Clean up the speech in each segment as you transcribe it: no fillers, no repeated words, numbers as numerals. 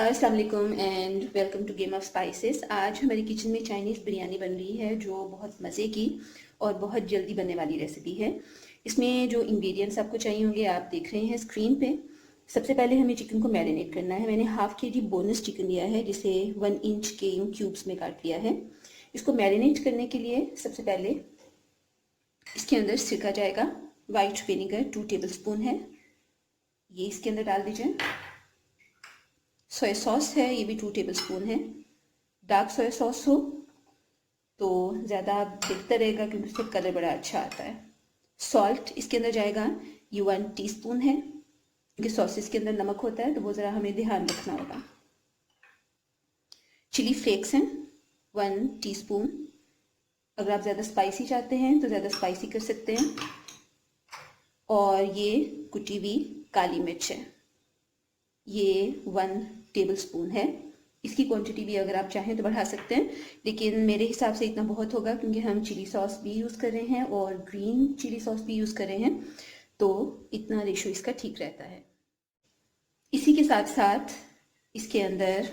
अस्सलाम वालेकुम and welcome to game of spices. आज हमारी किचन में चाइनीज़ बिरयानी बन रही है जो बहुत मज़े की और बहुत जल्दी बनने वाली रेसिपी है। इसमें जो इंग्रेडिएंट्स आपको चाहिए होंगे आप देख रहे हैं स्क्रीन पे। सबसे पहले हमें चिकन को मैरिनेट करना है। मैंने हाफ के जी बोनस चिकन लिया है जिसे 1 इंच के क्यूब्स में काट लिया है। इसको मैरिनेट करने के लिए सबसे पहले इसके अंदर सिरका जाएगा। वाइट विनेगर 2 टेबल स्पून है, ये इसके अंदर डाल दीजिए। सोया सॉस है, ये भी 2 टेबल स्पून है। डार्क सोया सॉस हो तो ज़्यादा बेहतर रहेगा क्योंकि उससे कलर बड़ा अच्छा आता है। सॉल्ट इसके अंदर जाएगा, ये 1 टीस्पून है क्योंकि सॉसेस के अंदर नमक होता है तो वो ज़रा हमें ध्यान रखना होगा। चिली फ्लेक्स हैं 1 टीस्पून। अगर आप ज़्यादा स्पाइसी चाहते हैं तो ज़्यादा स्पाइसी कर सकते हैं। और ये कुटी हुई काली मिर्च है, ये 1 टेबल स्पून है। इसकी क्वांटिटी भी अगर आप चाहें तो बढ़ा सकते हैं, लेकिन मेरे हिसाब से इतना बहुत होगा क्योंकि हम चिली सॉस भी यूज़ कर रहे हैं और ग्रीन चिली सॉस भी यूज़ कर रहे हैं, तो इतना रेशो इसका ठीक रहता है। इसी के साथ साथ इसके अंदर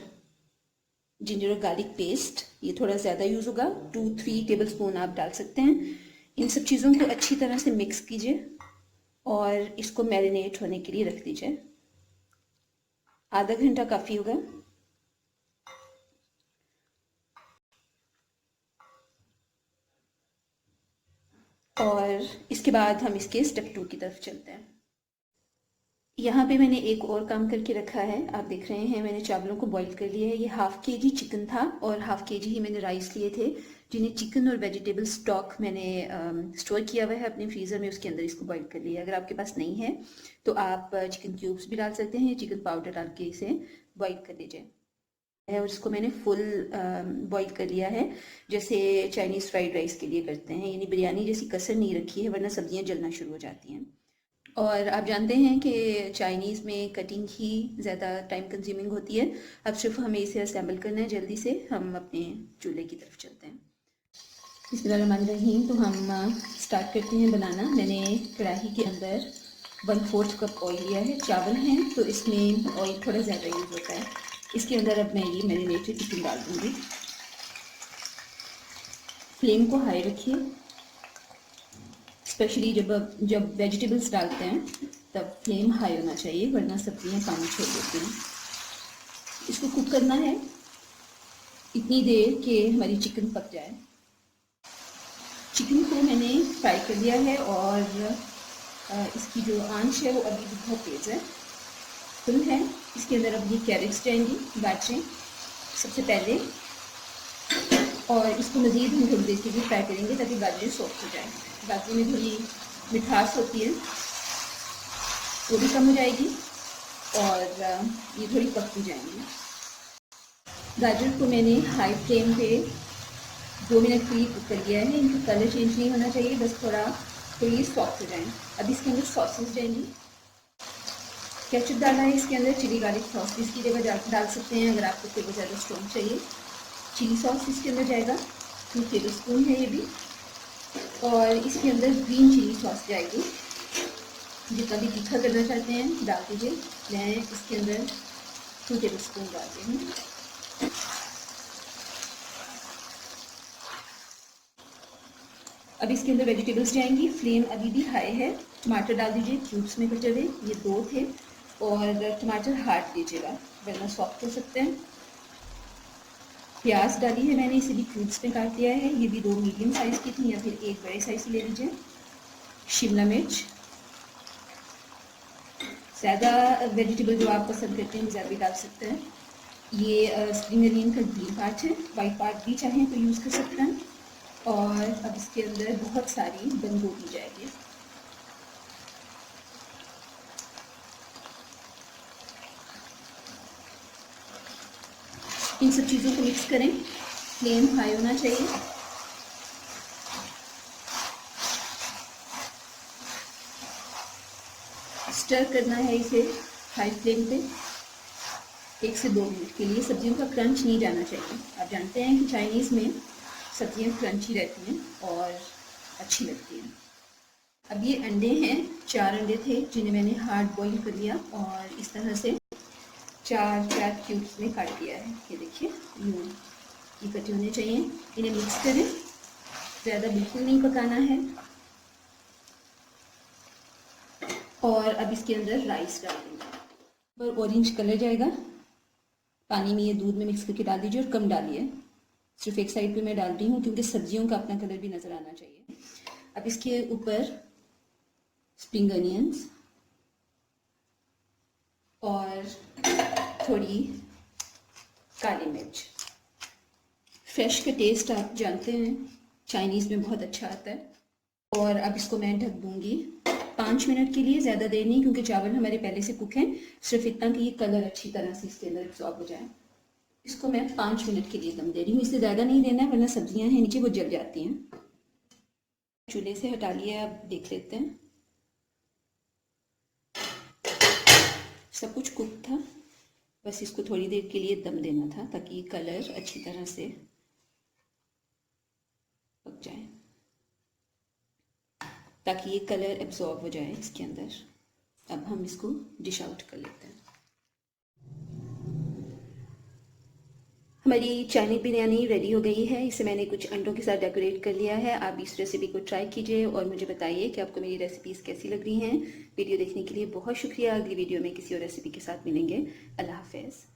जिंजर और गार्लिक पेस्ट, ये थोड़ा ज़्यादा यूज़ होगा, 2-3 टेबल स्पून आप डाल सकते हैं। इन सब चीज़ों को अच्छी तरह से मिक्स कीजिए और इसको मैरिनेट होने के लिए रख दीजिए। आधा घंटा काफ़ी होगा। और इसके बाद हम इसके स्टेप 2 की तरफ चलते हैं। यहाँ पे मैंने एक और काम करके रखा है, आप देख रहे हैं मैंने चावलों को बॉईल कर लिया है। ये हाफ के जी चिकन था और हाफ के जी ही मैंने राइस लिए थे, जिन्हें चिकन और वेजिटेबल स्टॉक मैंने स्टोर किया हुआ है अपने फ्रीज़र में, उसके अंदर इसको बॉईल कर लिया। अगर आपके पास नहीं है तो आप चिकन क्यूब्स भी डाल सकते हैं, चिकन पाउडर डाल के इसे बॉईल कर लीजिए। और इसको मैंने फुल बॉईल कर लिया है, जैसे चाइनीज़ फ्राइड राइस के लिए करते हैं, यानी बिरयानी जैसी कसर नहीं रखी है वरना सब्जियां जलना शुरू हो जाती हैं। और आप जानते हैं कि चाइनीज़ में कटिंग ही ज़्यादा टाइम कंज्यूमिंग होती है। अब सिर्फ हमें इसे असेंबल करना है। जल्दी से हम अपने चूल्हे की तरफ चलते हैं। बिस्मिल्लाहिर्रहमानिर्रहीम। तो हम स्टार्ट करते हैं बनाना। मैंने कढ़ाई के अंदर 1/4 कप ऑयल लिया है। चावल हैं तो इसमें ऑयल थोड़ा ज़्यादा यूज़ होता है। इसके अंदर अब मैं ये मैरिनेटेड चिकन डाल दूँगी। फ्लेम को हाई रखिए, स्पेशली जब वेजिटेबल्स डालते हैं तब फ्लेम हाई होना चाहिए वरना सब्जियां पानी छोड़ देती हैं। इसको कुक करना है इतनी देर कि हमारी चिकन पक जाए। चिकन को मैंने फ्राई कर लिया है और इसकी जो आंच है वो अभी भी बहुत तेज़ है, फुल है। इसके अंदर अब ये कैरेट्स जाएंगी, गाजरें सबसे पहले, और इसको मज़ीद हम थोड़ी देर के लिए फ्राई करेंगे ताकि गाजरें सॉफ्ट हो जाए। गाजर में थोड़ी मिठास होती है वो भी कम हो जाएगी और ये थोड़ी पक भी जाएंगी। गाजर को मैंने हाई फ्लेम पे 2 मिनट के लिए कुक कर लिया है। इनका कलर चेंज नहीं होना चाहिए, बस थोड़ी सॉफ्ट हो जाए। अब इसके अंदर सॉसेस जाएंगी। केचप डालना है इसके अंदर, चिली गार्लिक सॉस भी इसकी जगह डाल सकते हैं अगर आपको फ्लेवर ज़्यादा स्ट्रॉन्ग चाहिए। चिली सॉस इसके अंदर जाएगा, 2 टेबल स्पून है ये भी। और इसके अंदर ग्रीन चिली सॉस जाएगी, जितना भी तीखा करना चाहते हैं डाल दीजिए। मैं इसके अंदर 2 टेबल स्पून डालती हूँ। अब इसके अंदर वेजिटेबल्स जाएंगी। फ्लेम अभी भी हाई है। टमाटर डाल दीजिए क्यूब्स में कटे हुए, ये 2 थे, और टमाटर हार्ड दीजिएगा वरना सॉफ्ट हो सकते हैं। प्याज डाली है मैंने, इसे भी क्यूब्स में काट दिया है, ये भी 2 मीडियम साइज़ की थी या फिर एक बड़े साइज़ की ले लीजिए। शिमला मिर्च, ज़्यादा वेजिटेबल जो आप पसंद करते हैं वो ज़्यादा भी डाल सकते हैं। ये स्प्रिंग अनियन का ग्रीन पार्ट है, वाइट पार्ट भी चाहें तो यूज़ कर सकते हैं। और अब इसके अंदर बहुत सारी बंद गोभी जाएगी। इन सब चीज़ों को मिक्स करें, फ्लेम हाई होना चाहिए। स्टर करना है इसे हाई फ्लेम पे 1 से 2 मिनट के लिए। सब्जियों का क्रंच नहीं जाना चाहिए। आप जानते हैं कि चाइनीज़ में सब्जियां क्रंची रहती हैं और अच्छी लगती हैं। अब ये अंडे हैं, 4 अंडे थे जिन्हें मैंने हार्ड बॉईल कर लिया और इस तरह से चार चार क्यूब्स में काट दिया है। ये देखिए यूँ ये कटे होने चाहिए। इन्हें मिक्स करें, ज़्यादा बिल्कुल नहीं पकाना है। और अब इसके अंदर राइस डाल देंगे। पर ऑरेंज कलर जाएगा, पानी में ये दूध में मिक्स करके डाल दीजिए और कम डालिए। सिर्फ एक साइड पे मैं डाल रही हूँ क्योंकि सब्जियों का अपना कलर भी नज़र आना चाहिए। अब इसके ऊपर स्प्रिंग अनियंस और थोड़ी काली मिर्च। फ्रेश का टेस्ट आप जानते हैं चाइनीज़ में बहुत अच्छा आता है। और अब इसको मैं ढक दूँगी 5 मिनट के लिए, ज़्यादा देर नहीं क्योंकि चावल हमारे पहले से कुक हैं। सिर्फ इतना कि ये कलर अच्छी तरह से इसके अंदर एब्जॉर्ब हो जाए। इसको मैं 5 मिनट के लिए दम दे रही हूँ, इससे ज़्यादा नहीं देना है वरना सब्जियां हैं नीचे वो जल जाती हैं। चूल्हे से हटा लिया, अब देख लेते हैं। सब कुछ कुक था, बस इसको थोड़ी देर के लिए दम देना था ताकि कलर अच्छी तरह से पक जाए, ताकि ये कलर एब्जॉर्ब हो जाए इसके अंदर। अब हम इसको डिश आउट कर लेते हैं। हमारी चाइनीज़ बिरयानी रेडी हो गई है। इसे मैंने कुछ अंडों के साथ डेकोरेट कर लिया है। आप इस रेसिपी को ट्राई कीजिए और मुझे बताइए कि आपको मेरी रेसिपीज़ कैसी लग रही हैं। वीडियो देखने के लिए बहुत शुक्रिया। अगली वीडियो में किसी और रेसिपी के साथ मिलेंगे। अल्लाह हाफ़िज़।